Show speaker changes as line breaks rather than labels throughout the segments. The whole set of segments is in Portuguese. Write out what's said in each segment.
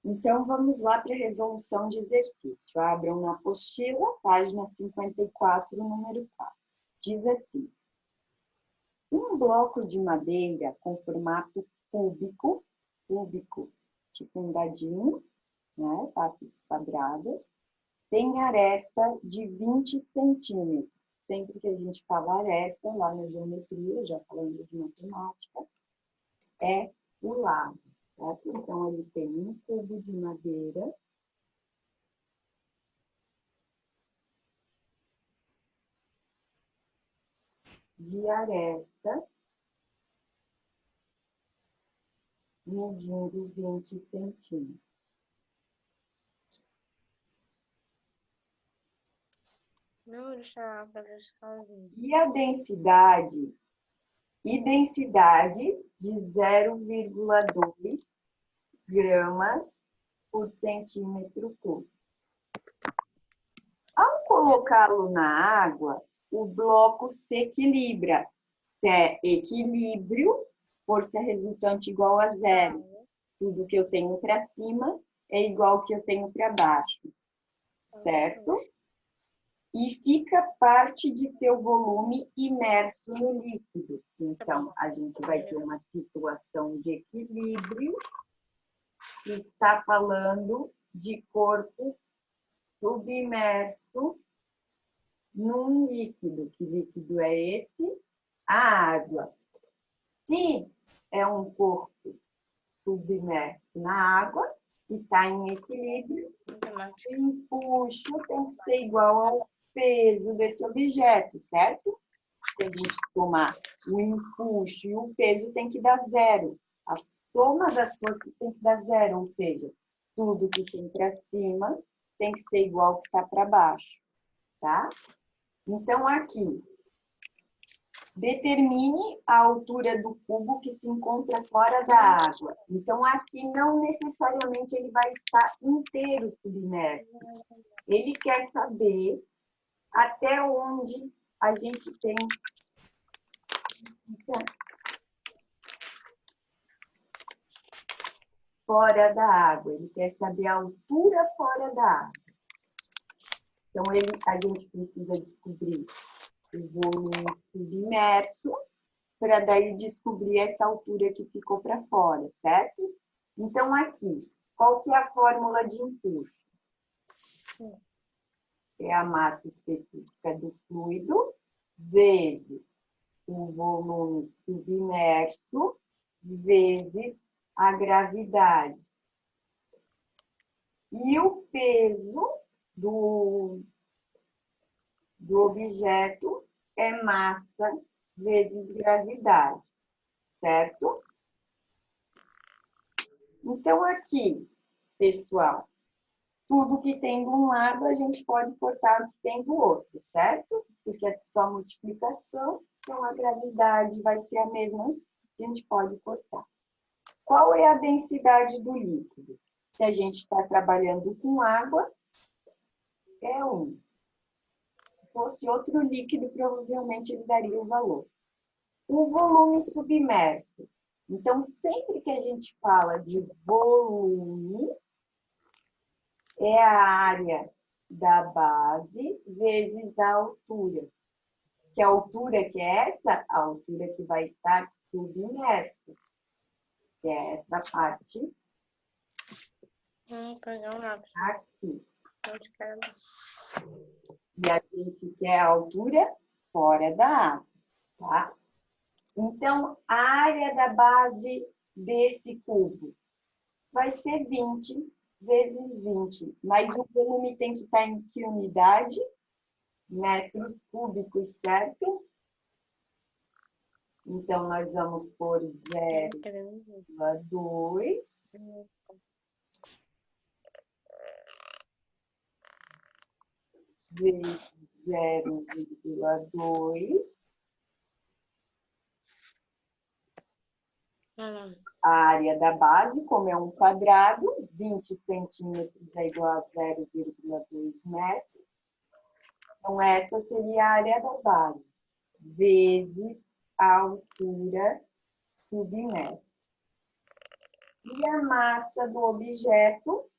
Então, vamos lá para a resolução de exercício. Abram na apostila, página 54, número 4. Diz assim: um bloco de madeira com formato cúbico, tipo um dadinho, né, faces quadradas, tem aresta de 20 centímetros. Sempre que a gente fala aresta, lá na geometria, já falando de matemática, é o lado, certo? Então, ele tem um cubo de madeira de aresta medindo 20 centímetros.
Não deixar fazer sozinho.
E a densidade? E densidade de 0,2 gramas por centímetro cúbico. Ao colocá-lo na água, o bloco se equilibra. Se é equilíbrio, força resultante igual a zero. Tudo que eu tenho para cima é igual ao que eu tenho para baixo, certo? E fica parte de seu volume imerso no líquido. Então, a gente vai ter uma situação de equilíbrio, que está falando de corpo submerso num líquido. Que líquido é esse? A água. Se é um corpo submerso na água e está em equilíbrio, o empuxo tem que ser igual ao peso desse objeto, certo? Se a gente tomar o empuxo e o peso tem que dar zero. A soma das forças tem que dar zero, ou seja, tudo que tem para cima tem que ser igual ao que está para baixo, tá? Então, aqui, determine a altura do cubo que se encontra fora da água. Então, aqui não necessariamente ele vai estar inteiro submerso. Ele quer saber até onde a gente tem fora da água. Ele quer saber a altura fora da água. Então, a gente precisa descobrir o volume submerso para daí descobrir essa altura que ficou para fora, certo? Então, aqui, qual que é a fórmula de empuxo? É a massa específica do fluido vezes o volume submerso vezes a gravidade. E o peso do objeto é massa vezes gravidade, certo? Então, aqui, pessoal, tudo que tem de um lado a gente pode cortar o que tem do outro, certo? Porque é só multiplicação, então a gravidade vai ser a mesma que a gente pode cortar. Qual é a densidade do líquido? Se a gente está trabalhando com água, é 1. Se fosse outro líquido, provavelmente ele daria o valor. O volume submerso. Então, sempre que a gente fala de volume, é a área da base vezes a altura. Que altura que é essa? A altura que vai estar submersa. Que é essa parte aqui. E a gente quer a altura fora da água, tá? Então, a área da base desse cubo vai ser 20 vezes 20. Mas o volume tem que estar em que unidade? Metros cúbicos, certo? Então, nós vamos pôr 0,2 vezes 0,2. A área da base, como é um quadrado, 20 centímetros é igual a 0,2 metros. Então, essa seria a área da base, vezes a altura submersa. E a massa do objeto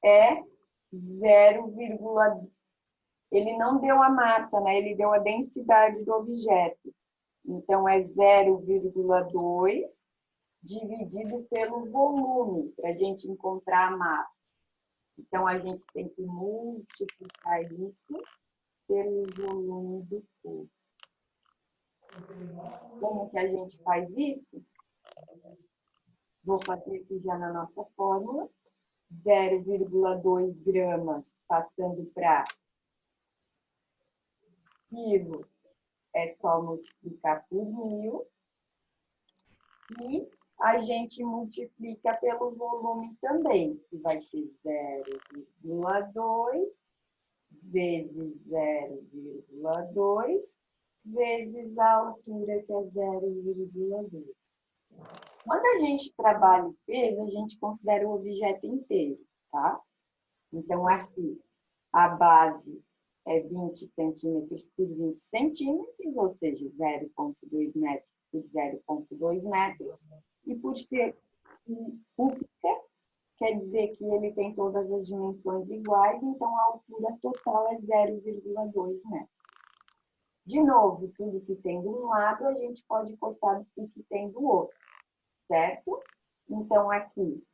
é 0,2. Ele não deu a massa, né? Ele deu a densidade do objeto. Então, é 0,2 dividido pelo volume, para a gente encontrar a massa. Então, a gente tem que multiplicar isso pelo volume do cubo. Como que a gente faz isso? Vou fazer aqui já na nossa fórmula. 0,2 gramas passando para quilo, é só multiplicar por 1000. E a gente multiplica pelo volume também, que vai ser 0,2 vezes 0,2 vezes a altura, que é 0,2. Quando a gente trabalha o peso, a gente considera o objeto inteiro, tá? Então, aqui, a base é 20 centímetros por 20 centímetros, ou seja, 0,2 metros por 0,2 metros. E por ser cúbica, quer dizer que ele tem todas as dimensões iguais, então a altura total é 0,2 metros. De novo, tudo que tem de um lado, a gente pode cortar do que tem do outro, certo? Então, aqui,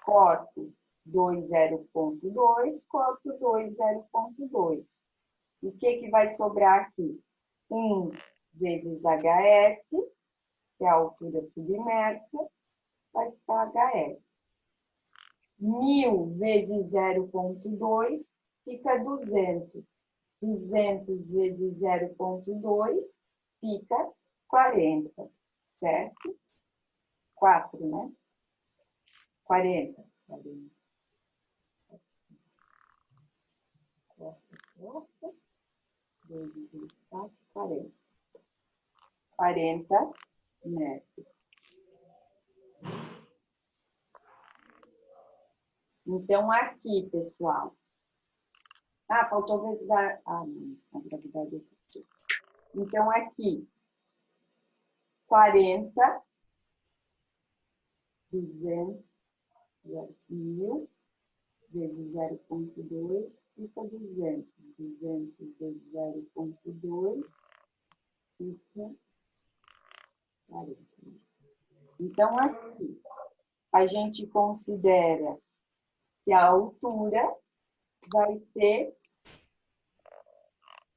corto 2, 0,2, corto 2, 0,2. E o que vai sobrar aqui? 1 vezes HS, que é a altura submersa, vai ficar HS. 1000 vezes 0,2 fica 200. 200 vezes 0,2 fica 40, certo? 4, né? 40. 2 vezes 4, 40. 40 metros. Então, aqui, pessoal. Ah, faltou vezes a... Ah, não, a gravidade aqui. Então, aqui, 40, 200, 1000, vezes 0,2, fica 200. 200 vezes 0,2, fica 40. Então, aqui, a gente considera que a altura vai ser,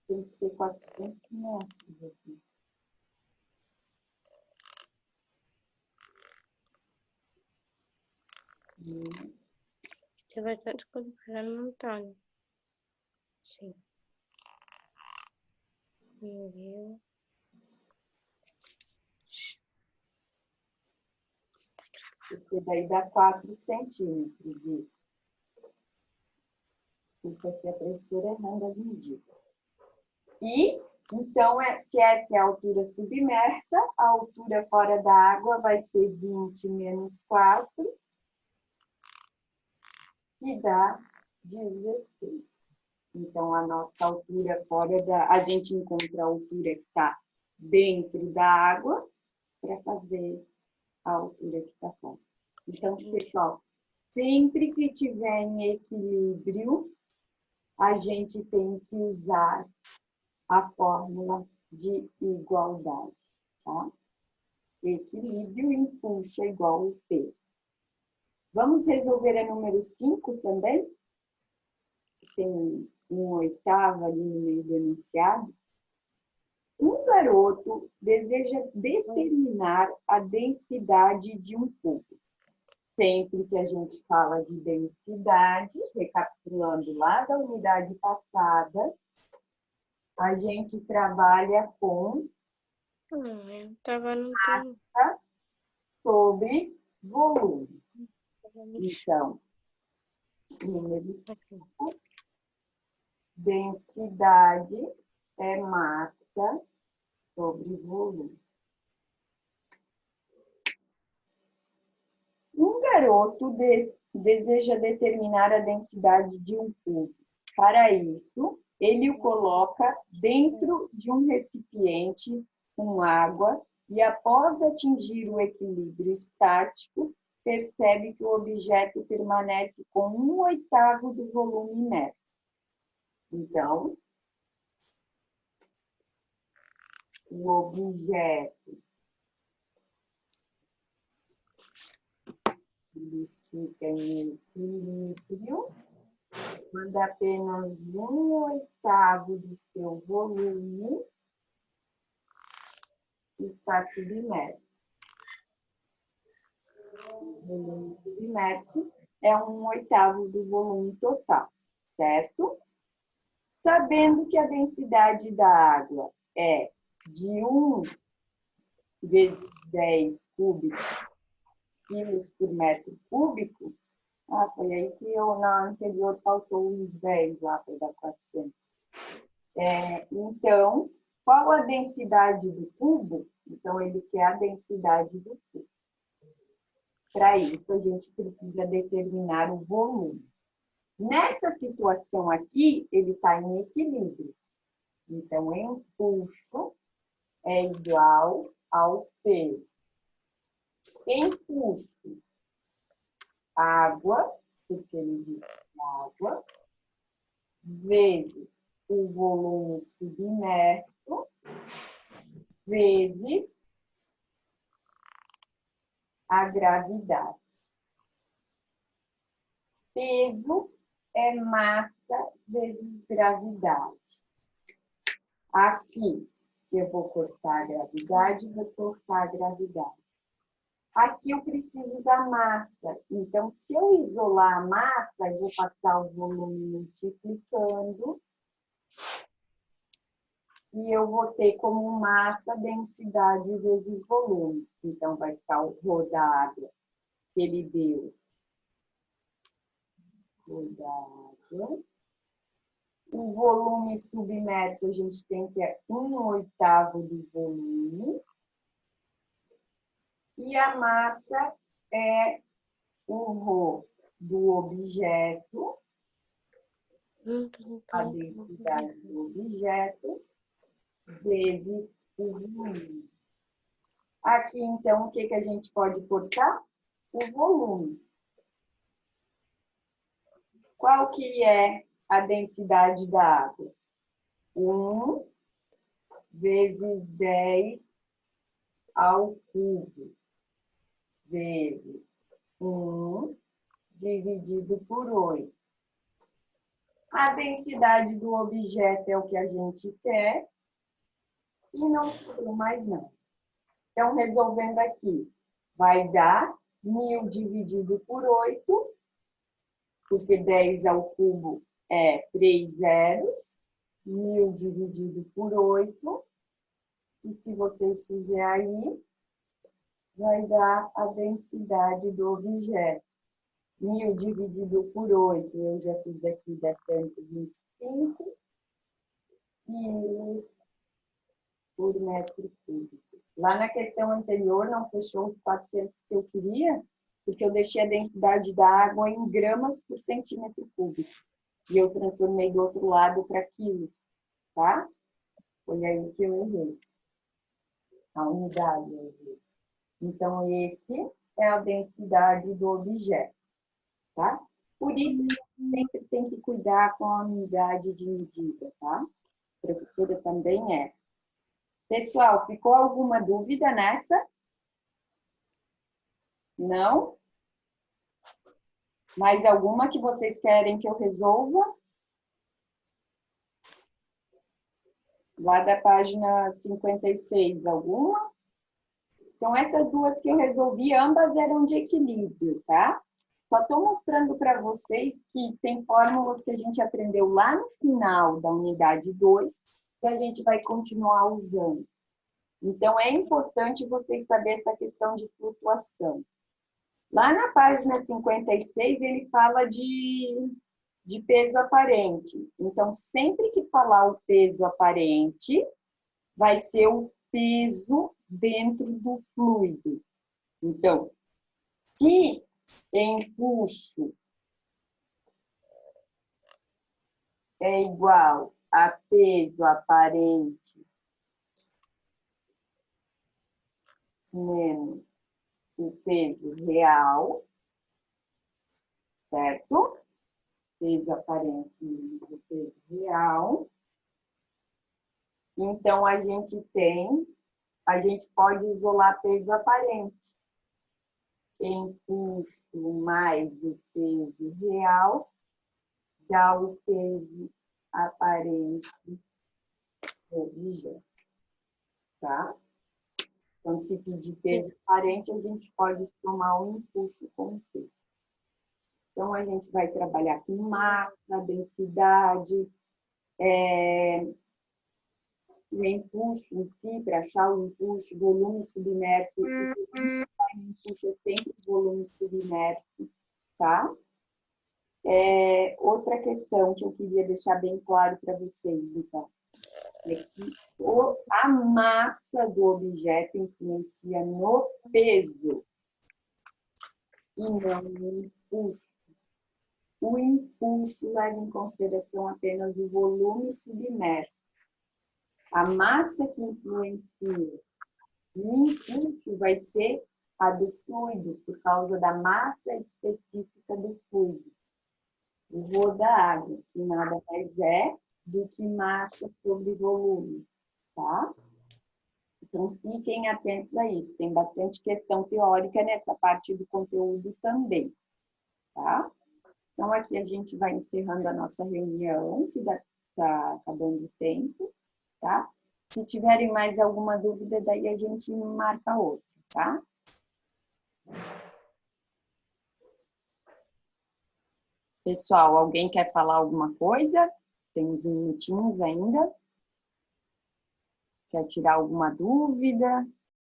tem que ser 400 metros aqui.
Você vai tanto quando para a montanha. Sim. Meu Deus.
Porque daí dá 4 centímetros isso. Fica aqui a professora errando as medidas. E, então, se essa é a altura submersa, a altura fora da água vai ser 20 menos 4, que dá 16. Então, a nossa altura fora da... A gente encontra a altura que está dentro da água para fazer a altura que está fora. Então, pessoal, sempre que tiver em equilíbrio, a gente tem que usar a fórmula de igualdade, tá? Equilíbrio empuxa igual o peso. Vamos resolver a número 5 também? Tem um oitavo ali no meio do enunciado. Um garoto deseja determinar a densidade de um cubo. Sempre que a gente fala de densidade, recapitulando lá da unidade passada, a gente trabalha com
Eu tava no
massa sobre volume. Então, número 5, densidade é massa sobre volume. Um garoto deseja determinar a densidade de um cubo. Para isso, ele o coloca dentro de um recipiente com água e, após atingir o equilíbrio estático, percebe que o objeto permanece com 1/8 do volume imerso. Então, o objeto ele fica em equilíbrio quando apenas 1/8 do seu volume está submerso. O volume submerso é 1/8 do volume total, certo? Sabendo que a densidade da água é de 1 vezes 10 quilos por metro cúbico, foi aí que eu, na anterior, faltou os 10 lá para dar 400. Então, qual a densidade do cubo? Então, ele quer a densidade do cubo. Para isso, a gente precisa determinar o volume. Nessa situação aqui, ele está em equilíbrio. Então, empuxo é igual ao peso. Empuxo água, porque ele diz água, vezes o volume submerso, vezes a gravidade. Peso é massa vezes gravidade. Aqui eu vou cortar a gravidade, vou cortar a gravidade. Aqui eu preciso da massa. Então, se eu isolar a massa, eu vou passar o volume multiplicando. E eu vou ter como massa densidade vezes volume. Então, vai ficar o rho da água que ele deu. Rho da água. O volume submerso, a gente tem que é 1/8 do volume. E a massa é o rho do objeto, a densidade do objeto, vezes o volume. Aqui, então, o que a gente pode cortar? O volume. Qual que é a densidade da água? 1 vezes 10 ao cubo, vezes 1 dividido por 8. A densidade do objeto é o que a gente quer e não sobrou mais não. Então, resolvendo aqui, vai dar 1000 dividido por 8, porque 10 ao cubo é 3 zeros. 1000 dividido por 8. E se vocês fizerem aí, vai dar a densidade do objeto. 1000 dividido por 8, eu já fiz aqui, dá 125 quilos por metro cúbico. Lá na questão anterior, não fechou os 400 que eu queria, porque eu deixei a densidade da água em gramas por centímetro cúbico. E eu transformei do outro lado para quilos, tá? Foi aí que eu errei. A unidade eu errei. Então, esse é a densidade do objeto, tá? Por isso que sempre tem que cuidar com a unidade de medida, tá? A professora também é. Pessoal, ficou alguma dúvida nessa? Não? Mais alguma que vocês querem que eu resolva? Lá da página 56, alguma? Então, essas duas que eu resolvi, ambas eram de equilíbrio, tá? Só estou mostrando para vocês que tem fórmulas que a gente aprendeu lá no final da unidade 2, que a gente vai continuar usando. Então, é importante vocês saberem essa questão de flutuação. Lá na página 56, ele fala de peso aparente. Então, sempre que falar o peso aparente, vai ser o peso dentro do fluido. Então, se empuxo é igual a peso aparente menos o peso real, certo? Peso aparente menos o peso real. Então, a gente pode isolar peso aparente. Empuxo mais o peso real, dá o peso aparente do objeto, tá? Então, se pedir peso aparente, a gente pode somar o empuxo com o peso. Então, a gente vai trabalhar com massa, densidade, o empuxo em si, para achar o empuxo, volume submerso, o empuxo é sempre volume submerso, tá? Outra questão que eu queria deixar bem claro para vocês, então, é que a massa do objeto influencia no peso e não no empuxo. O empuxo leva em consideração apenas o volume submerso. A massa que influencia no empuxo vai ser a do fluido, por causa da massa específica do fluido. O rho da água, que nada mais é do que massa sobre volume, tá? Então, fiquem atentos a isso. Tem bastante questão teórica nessa parte do conteúdo também, tá? Então, aqui a gente vai encerrando a nossa reunião, que está acabando o tempo, tá? Se tiverem mais alguma dúvida, daí a gente marca outra, tá? Pessoal, alguém quer falar alguma coisa? Tem uns minutinhos ainda. Quer tirar alguma dúvida?